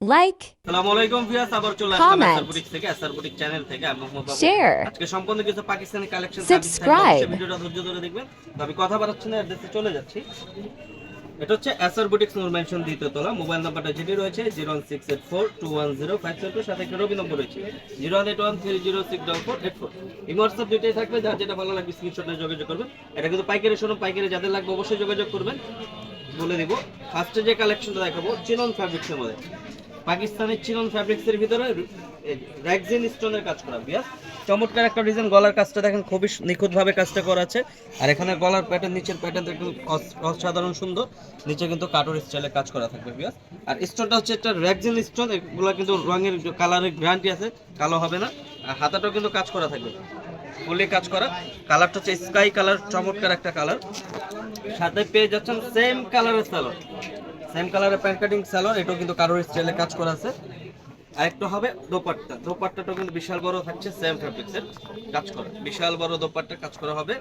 like, আসসালামু আলাইকুম viewers, আবার চলে আসলাম comment, এসআর বুটিক থেকে। এসআর বুটিক চ্যানেল থেকে আমি মোহাম্মদ বাবু। share, আজকে সম্পূর্ণ কিছু পাকিস্তানি কালেকশন সার্ভিস থাকবে, subscribe. অবশ্যই ভিডিওটা ধৈর্য ধরে দেখবেন। তো আমি কথা বাড়াচ্ছি না, অ্যাড্রেসে চলে যাচ্ছি। এটা হচ্ছে এসআর বুটিক নূর মেনশন দ্বিতীয় তলা। মোবাইল নাম্বারটা যেটি রয়েছে 01684210572, সাথে একটা রবি নম্বর রয়েছে 08113064484। এই হোয়াটসঅ্যাপ দুইটাই থাকবে, যার যেটা ভালো লাগবে স্ক্রিনশটে যোগাযোগ করবেন। এটা কিন্তু পাইকারি শোরুম, পাইকারি যাদের লাগবে অবশ্যই যোগাযোগ করবেন। বলে দিব ফার্স্টে যে কালেকশনটা দেখাবো চিনন ফ্যাব্রিক্সের মধ্যে, পাকিস্তানি চিনন ফ্যাব্রিক্সের ভিতরে র্যাগজিন স্টোনের কাজ করা বিয়াস। চমৎকার একটা ডিজাইন, গলার কাজটা দেখেন খুবই নিখুঁতভাবে কাজটা করা আছে। আর এখানে গলার প্যাটার্ন, নিচের প্যাটার্ন একটু অসাধারণ সুন্দর, নিচে কিন্তু কাটর স্টাইলে কাজ করা থাকবে বিয়াস। আর স্টোনটা হচ্ছে একটা র্যাগজিন স্টোন, এগুলো কিন্তু রঙের কালারের গ্যারান্টি আছে, কালো হবে না। আর হাতাটাও কিন্তু কাজ করা থাকবে, ফুলি কাজ করা। কালারটা হচ্ছে স্কাই কালার, চমৎকার একটা কালার। সাথে পেয়ে যাচ্ছেন সেম কালারের সালোয়ার, সেম কালারের প্যান্ট কাটিং সালোয়ার, এটাও কিন্তু কারোর স্টাইলে কাজ করা আছে। আরেকটা হবে দোপাট্টা, দোপাট্টাটাও কিন্তু বিশাল বড় থাকছে, সেম ফ্যাব্রিক্সের কাজ করা, বিশাল বড় দোপাট্টা কাজ করা হবে।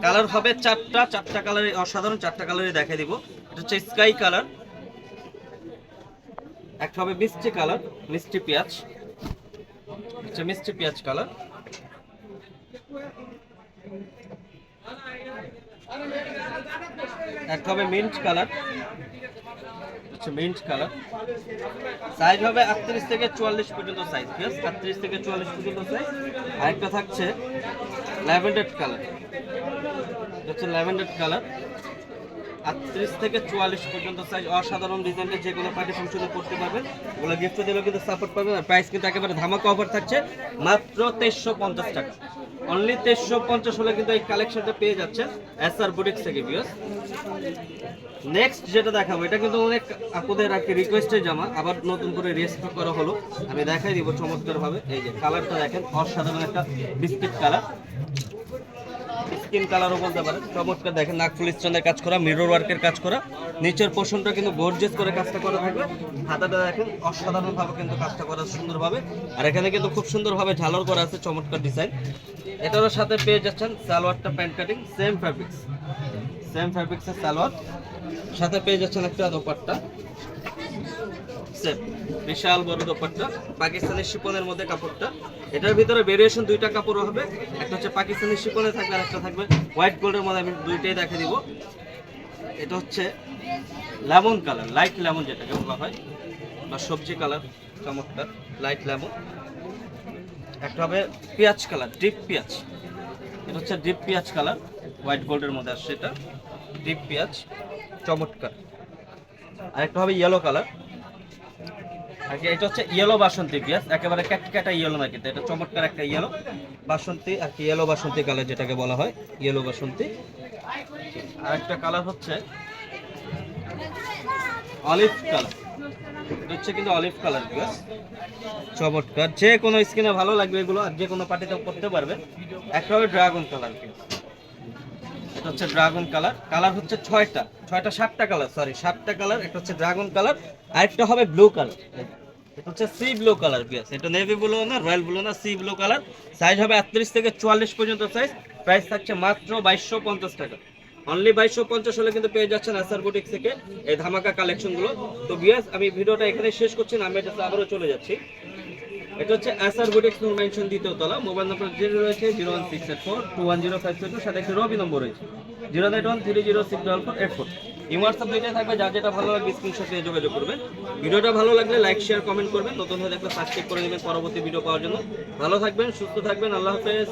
কালার হবে চারটা কালারে, অসাধারণ চারটা কালারে দেখাই দিব। এটা হচ্ছে স্কাই কালার, একটা হবে মিষ্টি কালার, মিষ্টি পেঁয়াজ, হচ্ছে মিষ্টি পেঁয়াজ কালার, একটা হবে মিন্ট কালার, হচ্ছে মিন্ট কালার। সাইজ হবে 38 থেকে 44 পর্যন্ত সাইজ, ঠিক আছে, 38 থেকে 44 পর্যন্ত সাইজ। আরেকটা থাকছে ল্যাভেন্ডার কালার, এটা হচ্ছে ল্যাভেন্ডার কালার, 38 থেকে 44 পর্যন্ত সাইজ। অসাধারণ ডিজাইনটা, যে কোনো পার্টি ফাংশনে করতে পারবেন, ওগুলো গিফট দিলেও কিন্তু সাপোর্ট পাবেন। আর প্রাইস কিন্তু একেবারে ধামাকা অফার থাকছে, মাত্র 2350 টাকা, অনলি 2350 হলে কিন্তু এই কালেকশনটা পেয়ে যাচ্ছেন এসআর বুটিক্স থেকে ভিউয়ার্স। নেক্সট যেটা দেখাবো, এটা কিন্তু অনেক আপুদের আর কি রিকোয়েস্টের জামা, আবার নতুন করে রেস্টক করা হলো, আমি দেখাই দিব চমৎকার ভাবে। এই যে কালারটা দেখেন, অসাধারণ একটা বিস্কিট কালার, স্কিন কালারও বলতে পারেন। চমৎকার দেখেন, নাকফুল স্টোনের কাজ করা, মিরর ওয়ার্কের কাজ করা, নিচের পোর্শনটা কিন্তু গর্জিয়াস করে কাজটা করা থাকবে। হাতাটা দেখেন অসাধারণ ভাবে কিন্তু কাজটা করা সুন্দরভাবে। আর এখানে কিন্তু খুব সুন্দরভাবে ঝালর করা আছে, চমৎকার ডিজাইন। এটারও সাথে পেয়ে যাচ্ছেন সালোয়ারটা pant cutting, same fabrics, same ফ্যাব্রিক্সের সালোয়ার। সাথে পেয়ে যাচ্ছেন একটা দোপাট্টা, সেম বিশাল বড় দোপাট্টা, পাকিস্তানি শিপনের মধ্যে কাপড়টা। এটার ভিতরে ভেরিয়েশন দুইটা কাপড় হবে, একটা হচ্ছে পাকিস্তানি শিপনে থাকবে, আর একটা থাকবে হোয়াইট গোল্ডের মধ্যে। আমি দুইটাই দেখে দিব। এটা হচ্ছে লেমন কালার, লাইট লেমন যেটাকে বলা হয়, বা সবজি কালার, চমৎকার লাইট লেমন। একটা হবে পেঁয়াজ কালার, ডিপ পেঁয়াজ, এটা হচ্ছে ডিপ পেঁয়াজ কালার, হোয়াইট গোল্ডের মধ্যে আসছে, এটা ডিপ পেঁয়াজ, চমৎকার। আরেকটা হবে ইয়েলো কালার, আর কি এটা হচ্ছে ইয়েলো বাসন্তী পেঁয়াজ, একেবারে ক্যাটক্যাটা ইয়েলো না, কিন্তু এটা চমৎকার একটা ইয়েলো বাসন্তী, আর কি ইয়েলো বাসন্তী কালার যেটাকে বলা হয়, ইয়েলো বাসন্তী। আরেকটা কালার হচ্ছে অলিভ কালার, এটা হচ্ছে কিন্তু অলিভ কালার পেঁয়াজ, চমৎকার। যে কোনো স্কিনে ভালো লাগবে এগুলো, আর যে কোনো পার্টিতে করতে পারবে। একটা হবে ড্রাগন কালার পেঁয়াজ, এটা হচ্ছে ড্রাগন কালার, কালার হচ্ছে সাতটা কালার, সরি 7টা কালার। একটা হচ্ছে ড্রাগন কালার, আরেকটা হবে ব্লু কালার, এটা হচ্ছে সি ব্লু কালার পিয়াস, এটা নেভি ব্লু না, রয়্যাল ব্লু না, সি ব্লু কালার। সাইজ হবে 38 থেকে 44 পর্যন্ত সাইজ। প্রাইস থাকছে মাত্র 2250 টাকা, অনলি 2250 হলে কিন্তু পেয়ে যাচ্ছেন এসআর বুটিক থেকে এই ধামাকা কালেকশনগুলো। তো বিয়াস, আমি ভিডিওটা এখানে শেষ করছি না, আমি এটা আবারও চলে যাচ্ছি। এটা হচ্ছে এসআর বুটিক নূর মেনশন দ্বিতীয় তলা। মোবাইল নম্বর যেটা রয়েছে 01684210572, সাথে একটা রবি নম্বর রয়েছে 08130064484। এই হোয়াটসঅ্যাপ দুইটাই থাকবে, যার যেটা ভালো লাগবে স্ক্রিনশট দিয়ে যোগাযোগ করবেন। ভিডিওটা ভালো লাগলে লাইক শেয়ার কমেন্ট করবেন, নতুন হয়ে দেখলে সাবস্ক্রাইব করে নেবেন পরবর্তী ভিডিও পাওয়ার জন্য। ভালো থাকবেন, সুস্থ থাকবেন, আল্লাহ হাফেজ।